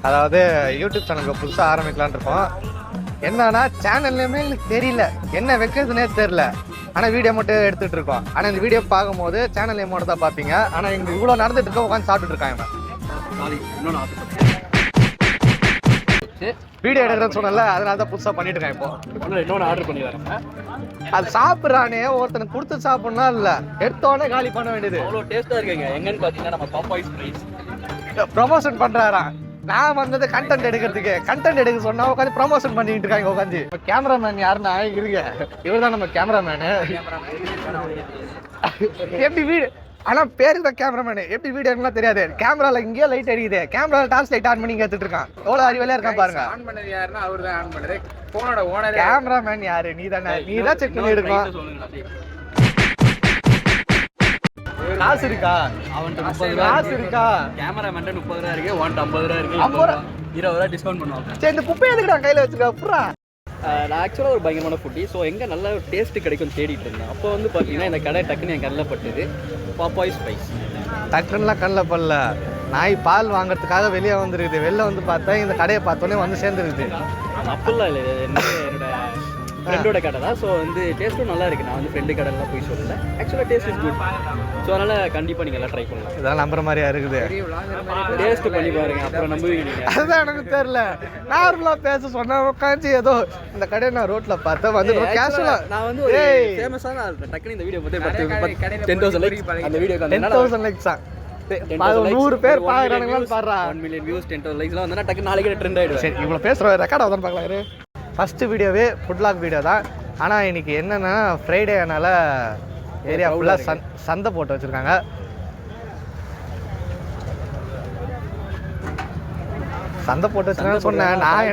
அதாவது யூடியூப் சேனலுக்கு புதுசாக ஆரம்பிக்கலான்னு இருக்கோம். என்னன்னா சேனல்லையுமே எங்களுக்கு தெரியல என்ன வைக்கிறதுனே தெரியல. ஆனால் வீடியோ மட்டும் எடுத்துகிட்டு இருக்கோம். ஆனால் இந்த வீடியோ பார்க்கும்போது சேனல் நேமோட தான் பார்ப்பீங்க. ஆனால் எங்களுக்கு இவ்வளோ நடந்துட்டு இருக்க உட்காந்து சாப்பிட்டுட்டு இருக்காங்க. வீடியோ எடுக்கிறேன்னு சொன்னல, அதனால தான் புதுசாக பண்ணிட்டு இருக்கேன். இப்போ இன்னொன்று ஆர்டர் பண்ணி வரேன். அது சாப்பிட்றானே ஒருத்தனை கொடுத்து சாப்பிட்னா இல்லை, எடுத்தோடனே காலி பண்ண வேண்டியது. அவ்வளோ டேஸ்ட்டாக இருக்குங்க. எங்கன்னு பார்த்தீங்கன்னா நம்ம பாப்பாய்ஸ் ப்ரைஸ் ப்ரொமோஷன் பண்ணுறாராம். நான் வந்தது கண்டென்ட் எடுக்கிறதுக்கு. கண்டென்ட் எடுக்க சொன்னா உட்காந்து ப்ரொமோஷன் பண்ணிட்டு இருக்காங்க உட்காந்து. இப்போ கேமராமேன் யாருன்னா இருங்க, இவர் தான் நம்ம கேமராமேனு. எப்படி வீடு ஆனால் பேருக்கு தான் கேமராமேனு, எப்படி வீடியோ எடுக்கலாம் தெரியாது. கேமரால இங்கேயே லைட் அடிக்குது, கேமரால டார்ச் லைட் ஆன் பண்ணி எடுத்துட்டு இருக்கான். எவ்வளோ அறிவாளியா இருக்கான் பாருங்க. ஆன் பண்ணது யாருன்னா அவர் தான் ஆன் பண்ணது. போனோட ஓனர் கேமராமேன் யாரு? நீ தானே, நீ தான் செக் பண்ணி எடுக்கலாம். காசு இருக்கா அவன்கிட்ட? காசு இருக்கா? கேமராமேன் 30 ரூபா இருக்கு, 50 ரூபா இருக்கு, 20 ரூபா டிஸ்கவுண்ட் பண்ணுவாங்க. சரி, இந்த குப்பை எதுக்கு நான் கையில் வச்சுருக்கேன்? அப்புறா நான் ஆக்சுவலாக ஒரு பயங்கரமான ஃபுட்டி. ஸோ எங்கே நல்ல ஒரு டேஸ்ட்டு கிடைக்கும் தேடிட்டு இருந்தேன். அப்போ வந்து பார்த்தீங்கன்னா இந்த கடை டக்குன்னு என் கண்ணில் பட்டுது. Popeyes spice. டக்குன்னுலாம் கண்ணில் படல. நாய் பால் வாங்குறதுக்காக வெளியே வந்துருக்குது. வெளில வந்து பார்த்தா இந்த கடையை பார்த்தோன்னே வந்து சேர்ந்துருக்குது. அப்படிலாம் இல்லை, என்னோட ஃப்ரெண்டோட கடை தான். ஸோ வந்து டேஸ்ட்டும் நல்லா இருக்குது. நான் வந்து ஃப்ரெண்டு கடைலாம் போய் சொல்லலை. ஆக்சுவலாக டேஸ்ட் இஸ் குட். ஸோ அதனால் கண்டிப்பாக நீங்கள் எல்லாம் ட்ரை பண்ணலாம். இதெல்லாம் நம்புற மாதிரியா இருக்குது? டேஸ்ட் பண்ணி பாருங்க, அப்புறம் நம்புவீங்க நீங்கள். அதுதான் எனக்கு தெரியல. நார்மலாக பேச சொன்னா உட்காந்து ஏதோ இந்த கடையை நான் ரோட்டில் பார்த்தேன் வந்து கேஷுவலாக. நான் வந்து ஒரு ஃபேமஸான ஆள். டக்குனு இந்த வீடியோ பற்றி 10,000 லைக்ஸ் அந்த வீடியோக்கு 10,000 லைக்ஸ் தான். 100 பேர் பாக்குறானுங்களான்னு பாடுறா. 1 மில்லியன் வியூஸ் 10,000 லைக்ஸ்லாம் வந்தா டக்கு நாளைக்கு ட்ரெண்ட் ஆயிடும். சரி, இவ்வளோ பேசுகிற ரெக்கார்ட் வந்து பார்க்கலாம். ஃபர்ஸ்ட் வீடியோவே ஃபுட் வ்ளாக் வீடியோ தான். ஆனால் இன்னைக்கு என்னன்னா ஃப்ரைடேனால ஏரியா ஃபுல்லாக சந்தை போட்டு வச்சுருக்காங்க. சந்தை போட்டு வச்சுருக்காங்க சொன்னேன் நான்.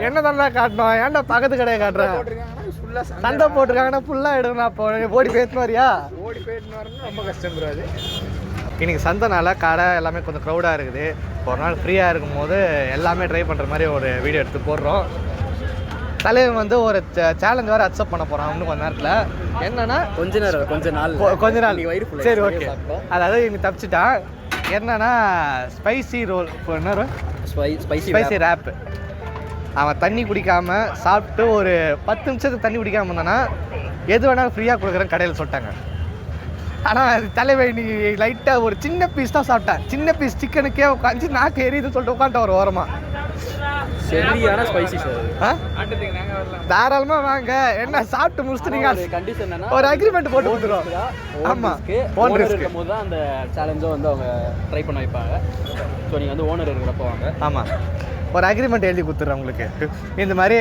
என்ன தானே காட்டணும், ஏன்டா பக்கத்து கடையை காட்டுறேன்? சந்தை போட்டிருக்காங்கன்னா ஃபுல்லாக எடுக்கணும். அப்போ ஓடி போயிட்டு வரியா? ஓடி போயிட்டு வரணும், ரொம்ப கஷ்டம் வராது. இன்றைக்கி சந்தைனால கடை எல்லாமே கொஞ்சம் க்ரௌடாக இருக்குது. ஒரு நாள் ஃப்ரீயாக இருக்கும்போது எல்லாமே ட்ரை பண்ணுற மாதிரி ஒரு வீடியோ எடுத்து போடுறோம். தலைவன் வந்து ஒரு சேலஞ்ச் வேறு அக்செப்ட் பண்ண போகிறான் இன்னும் கொஞ்ச நேரத்தில். என்னன்னா கொஞ்ச நாள் சரி, ஓகே. அதாவது இன்னைக்கு தப்பிச்சிட்டான். என்னன்னா ஸ்பைசி ரோல், என்ன ஸ்பைசி ரேப்பு. அவன் தண்ணி குடிக்காமல் சாப்பிட்டு ஒரு 10 நிமிஷத்துக்கு தண்ணி குடிக்காமல் இருந்தானா எது வேணாலும் ஃப்ரீயாக கொடுக்குறேன்னு கடையில் சொல்லிட்டாங்க. ஆனால் தலைவன் இன்னைக்கு லைட்டாக ஒரு சின்ன பீஸ் தான் சாப்பிட்டேன். சின்ன பீஸ் சிக்கனுக்கே உட்காந்து நாக்கு எரியுதுன்னு சொல்லிட்டு உட்காந்துட்டு ஒரு ஓரமாக. சரியான ஸ்பைசி சார். தாராளமாக வாங்க. என்ன சாப்பிட்டு முடிச்சுட்டு நீங்கள் கண்டிஷன் ஒரு அக்ரிமெண்ட் போட்டு கொடுத்துருவோம். ஆமாம், ஓனர் இருக்கும் போது தான் அந்த சேலஞ்சை வந்து அவங்க ட்ரை பண்ண வைப்பாங்க. ஸோ நீங்கள் வந்து ஓனர் இருக்கிறப்போ வாங்க. ஆமாம், ஒரு அக்ரிமெண்ட் எழுதி கொடுத்துட்றேன் உங்களுக்கு. இந்த மாதிரி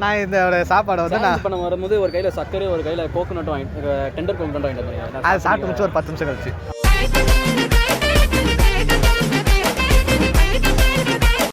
நான் இந்த சாப்பாடை வந்து நான் பண்ண வரும்போது ஒரு கையில் சர்க்கரை, ஒரு கையில் கோகோனட் வாங்கிட்டு, டெண்டர் கோகோனட் வாங்கிட்டு. அதை சாப்பிட்டு முடிச்சு ஒரு 10 நிமிஷம் கழிச்சு